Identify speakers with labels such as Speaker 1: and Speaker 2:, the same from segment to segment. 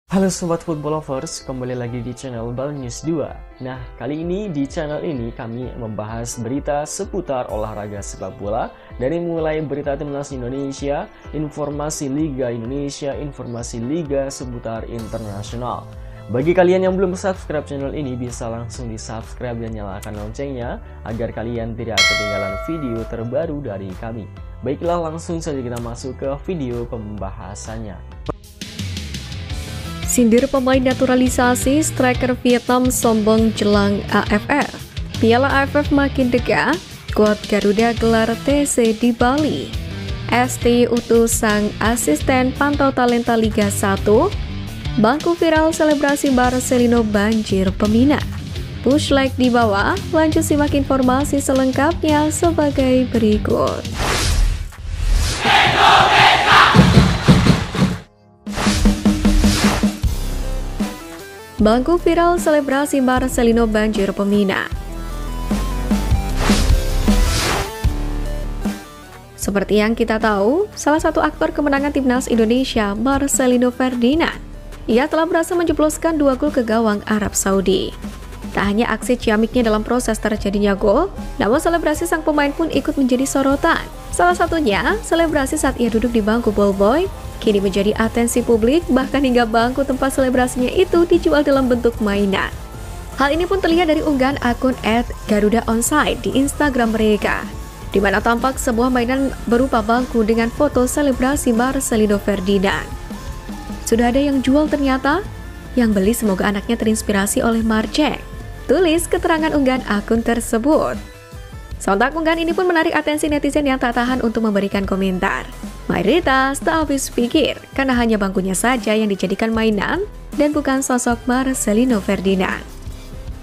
Speaker 1: Halo Sobat Football Lovers, kembali lagi di channel Bal News 2. Nah, kali ini di channel ini kami membahas berita seputar olahraga sepak bola. Dari mulai berita timnas Indonesia, informasi Liga Indonesia, informasi Liga seputar internasional. Bagi kalian yang belum subscribe channel ini, bisa langsung di subscribe dan nyalakan loncengnya agar kalian tidak ketinggalan video terbaru dari kami. Baiklah, langsung saja kita masuk ke video pembahasannya.
Speaker 2: Sindir pemain naturalisasi, striker Vietnam sombong jelang AFF. Piala AFF makin dekat, skuad Garuda gelar TC di Bali. STY utus sang asisten pantau talenta Liga 1. Bangku viral selebrasi Marcelino banjir peminat. Push like di bawah, lanjut simak informasi selengkapnya sebagai berikut. Bangku viral selebrasi Marcelino banjir peminat. Seperti yang kita tahu, salah satu aktor kemenangan timnas Indonesia, Marcelino Ferdinand, ia telah berhasil menjebloskan 2 gol ke gawang Arab Saudi. Tak hanya aksi ciamiknya dalam proses terjadinya gol, namun selebrasi sang pemain pun ikut menjadi sorotan. Salah satunya, selebrasi saat ia duduk di bangku ballboy, kini menjadi atensi publik, bahkan hingga bangku tempat selebrasinya itu dijual dalam bentuk mainan. Hal ini pun terlihat dari unggahan akun @GarudaOnside di Instagram mereka, di mana tampak sebuah mainan berupa bangku dengan foto selebrasi Marcelino Ferdinand. Sudah ada yang jual ternyata? Yang beli semoga anaknya terinspirasi oleh Marcek, tulis keterangan unggahan akun tersebut. Sontak unggahan ini pun menarik atensi netizen yang tak tahan untuk memberikan komentar. Mayoritas tak habis pikir karena hanya bangkunya saja yang dijadikan mainan dan bukan sosok Marcelino Ferdinand.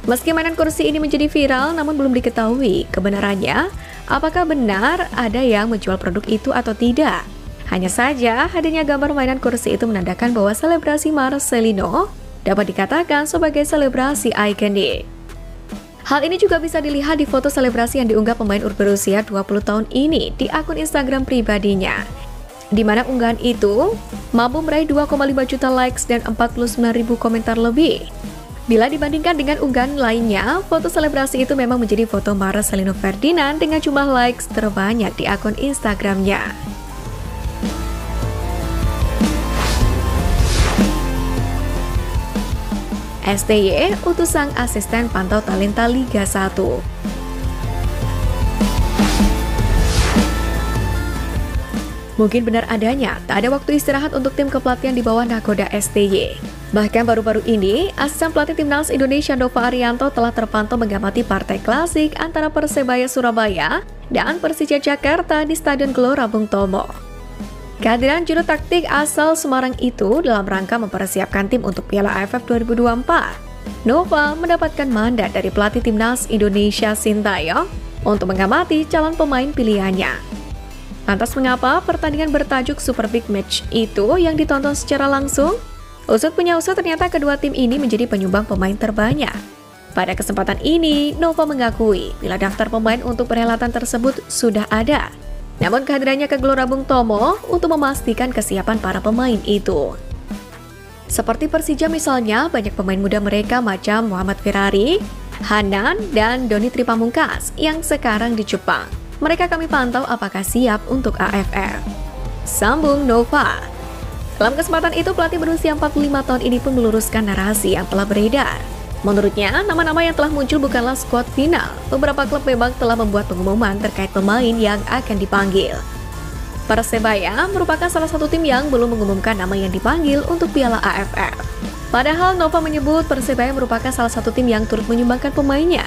Speaker 2: Meski mainan kursi ini menjadi viral, namun belum diketahui kebenarannya apakah benar ada yang menjual produk itu atau tidak. Hanya saja hadirnya gambar mainan kursi itu menandakan bahwa selebrasi Marcelino dapat dikatakan sebagai selebrasi ikonik. Hal ini juga bisa dilihat di foto selebrasi yang diunggah pemain berusia 20 tahun ini di akun Instagram pribadinya, di mana unggahan itu mampu meraih 2,5 juta likes dan 49.000 komentar lebih. Bila dibandingkan dengan unggahan lainnya, foto selebrasi itu memang menjadi foto Marcelino Ferdinand dengan jumlah likes terbanyak di akun Instagramnya. STY utus sang asisten pantau talenta Liga 1. Mungkin benar adanya, tak ada waktu istirahat untuk tim kepelatihan di bawah nakoda STY. Bahkan baru-baru ini, asisten pelatih timnas Indonesia Nova Arianto telah terpantau mengamati partai klasik antara Persebaya Surabaya dan Persija Jakarta di Stadion Gelora Bung Tomo. Kehadiran juru taktik asal Semarang itu dalam rangka mempersiapkan tim untuk Piala AFF 2024. Nova mendapatkan mandat dari pelatih timnas Indonesia Sintayong untuk mengamati calon pemain pilihannya. Lantas mengapa pertandingan bertajuk Super Big Match itu yang ditonton secara langsung? Usut punya usut, ternyata kedua tim ini menjadi penyumbang pemain terbanyak. Pada kesempatan ini, Nova mengakui bila daftar pemain untuk perhelatan tersebut sudah ada. Namun kehadirannya ke Gelora Bung Tomo untuk memastikan kesiapan para pemain itu. Seperti Persija misalnya, banyak pemain muda mereka macam Muhammad Ferrari, Hanan, dan Doni Tripamungkas yang sekarang di Jepang. Mereka kami pantau apakah siap untuk AFF. Sambung Nova. Dalam kesempatan itu, pelatih berusia 45 tahun ini pun meluruskan narasi yang telah beredar. Menurutnya, nama-nama yang telah muncul bukanlah skuad final. Beberapa klub memang telah membuat pengumuman terkait pemain yang akan dipanggil. Persebaya merupakan salah satu tim yang belum mengumumkan nama yang dipanggil untuk Piala AFF. Padahal Nova menyebut Persebaya merupakan salah satu tim yang turut menyumbangkan pemainnya.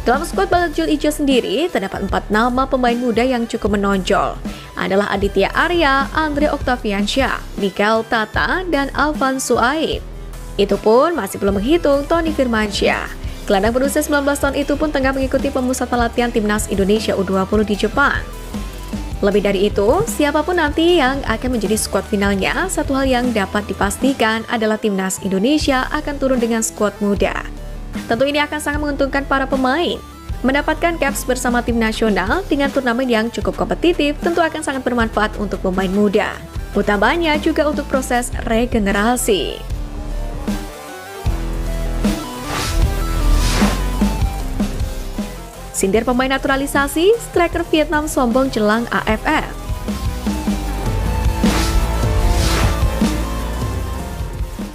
Speaker 2: Dalam skuad Bajul Ijo sendiri, terdapat 4 nama pemain muda yang cukup menonjol. Adalah Aditya Arya, Andre Octaviansyah, Mikael Tata, dan Alvan Suaib. Itu pun masih belum menghitung Tony Firmansyah. Gelandang berusia 19 tahun itu pun tengah mengikuti pemusatan latihan timnas Indonesia U20 di Jepang. Lebih dari itu, siapapun nanti yang akan menjadi skuad finalnya, satu hal yang dapat dipastikan adalah timnas Indonesia akan turun dengan skuad muda. Tentu ini akan sangat menguntungkan para pemain. Mendapatkan caps bersama tim nasional dengan turnamen yang cukup kompetitif tentu akan sangat bermanfaat untuk pemain muda. Utamanya juga untuk proses regenerasi. Sindir pemain naturalisasi, striker Vietnam sombong jelang AFF.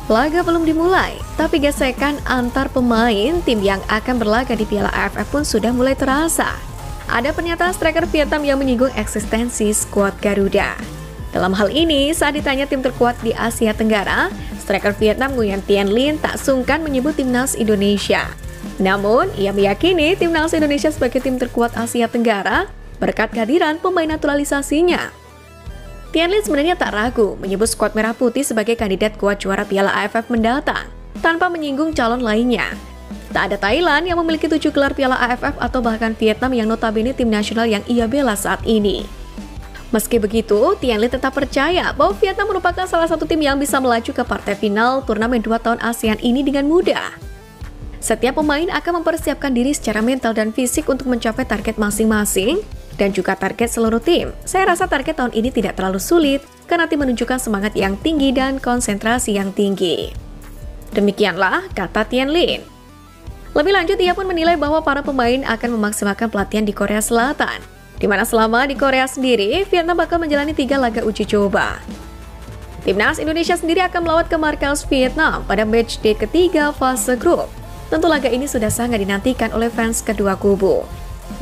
Speaker 2: Laga belum dimulai, tapi gesekan antar pemain tim yang akan berlaga di Piala AFF pun sudah mulai terasa. Ada pernyataan striker Vietnam yang menyinggung eksistensi skuad Garuda. Dalam hal ini, saat ditanya tim terkuat di Asia Tenggara, striker Vietnam Nguyen Tien Linh tak sungkan menyebut timnas Indonesia. Namun, ia meyakini timnas Indonesia sebagai tim terkuat Asia Tenggara berkat kehadiran pemain naturalisasinya. Tien Linh sebenarnya tak ragu menyebut skuad Merah Putih sebagai kandidat kuat juara Piala AFF mendatang, tanpa menyinggung calon lainnya. Tak ada Thailand yang memiliki 7 gelar Piala AFF atau bahkan Vietnam yang notabene tim nasional yang ia bela saat ini. Meski begitu, Tien Linh tetap percaya bahwa Vietnam merupakan salah satu tim yang bisa melaju ke partai final turnamen 2 tahun ASEAN ini dengan mudah. Setiap pemain akan mempersiapkan diri secara mental dan fisik untuk mencapai target masing-masing, dan juga target seluruh tim. Saya rasa target tahun ini tidak terlalu sulit, karena tim menunjukkan semangat yang tinggi dan konsentrasi yang tinggi. Demikianlah kata Tien Linh. Lebih lanjut, ia pun menilai bahwa para pemain akan memaksimalkan pelatihan di Korea Selatan, di mana selama di Korea sendiri, Vietnam bakal menjalani 3 laga uji coba. Timnas Indonesia sendiri akan melawat ke markas Vietnam pada matchday ketiga fase grup. Tentu laga ini sudah sangat dinantikan oleh fans kedua kubu.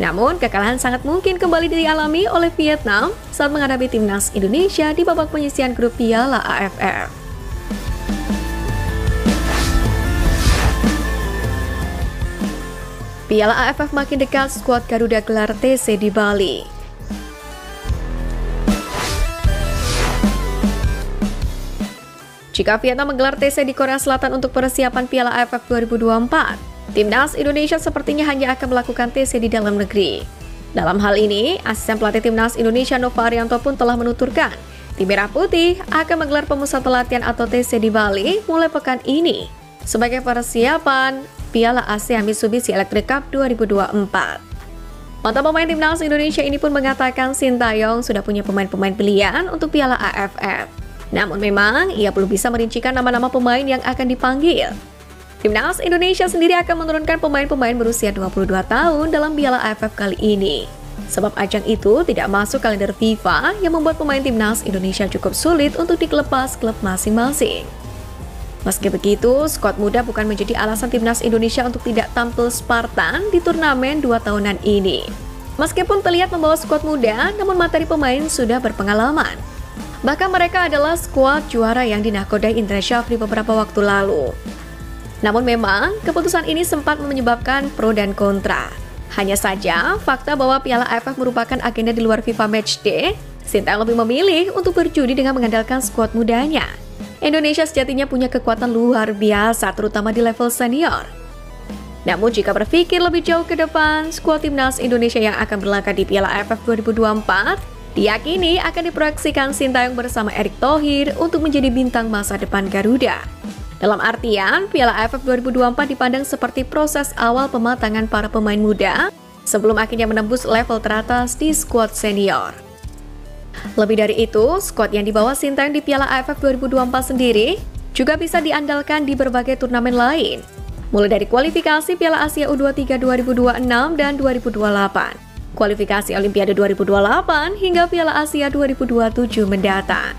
Speaker 2: Namun, kekalahan sangat mungkin kembali dialami oleh Vietnam saat menghadapi timnas Indonesia di babak penyisihan grup Piala AFF. Piala AFF makin dekat, skuad Garuda gelar TC di Bali. Jika Vietnam menggelar TC di Korea Selatan untuk persiapan Piala AFF 2024, timnas Indonesia sepertinya hanya akan melakukan TC di dalam negeri. Dalam hal ini, asisten pelatih timnas Indonesia Nova Arianto pun telah menuturkan, tim Merah Putih akan menggelar pemusatan latihan atau TC di Bali mulai pekan ini sebagai persiapan Piala ASEAN Mitsubishi Electric Cup 2024. Mantan pemain timnas Indonesia ini pun mengatakan Sintayong sudah punya pemain-pemain pilihan untuk Piala AFF. Namun memang ia belum bisa merincikan nama-nama pemain yang akan dipanggil. Timnas Indonesia sendiri akan menurunkan pemain-pemain berusia 22 tahun dalam Piala AFF kali ini. Sebab ajang itu tidak masuk kalender FIFA yang membuat pemain timnas Indonesia cukup sulit untuk dikelepas klub masing-masing. Meski begitu, skuad muda bukan menjadi alasan timnas Indonesia untuk tidak tampil Spartan di turnamen 2 tahunan ini. Meskipun terlihat membawa skuad muda, namun materi pemain sudah berpengalaman. Bahkan mereka adalah skuad juara yang dinakodai Indra Syafri beberapa waktu lalu. Namun memang, keputusan ini sempat menyebabkan pro dan kontra. Hanya saja, fakta bahwa Piala AFF merupakan agenda di luar FIFA Matchday, Sintayong lebih memilih untuk berjudi dengan mengandalkan skuad mudanya. Indonesia sejatinya punya kekuatan luar biasa, terutama di level senior. Namun jika berpikir lebih jauh ke depan, skuad timnas Indonesia yang akan berlaga di Piala AFF 2024, diyakini akan diproyeksikan Sintayong bersama Erick Thohir untuk menjadi bintang masa depan Garuda. Dalam artian, Piala AFF 2024 dipandang seperti proses awal pematangan para pemain muda sebelum akhirnya menembus level teratas di skuad senior. Lebih dari itu, skuad yang dibawa Sintayong di Piala AFF 2024 sendiri juga bisa diandalkan di berbagai turnamen lain, mulai dari kualifikasi Piala Asia U23 2026 dan 2028, kualifikasi Olimpiade 2028 hingga Piala Asia 2027 mendatang.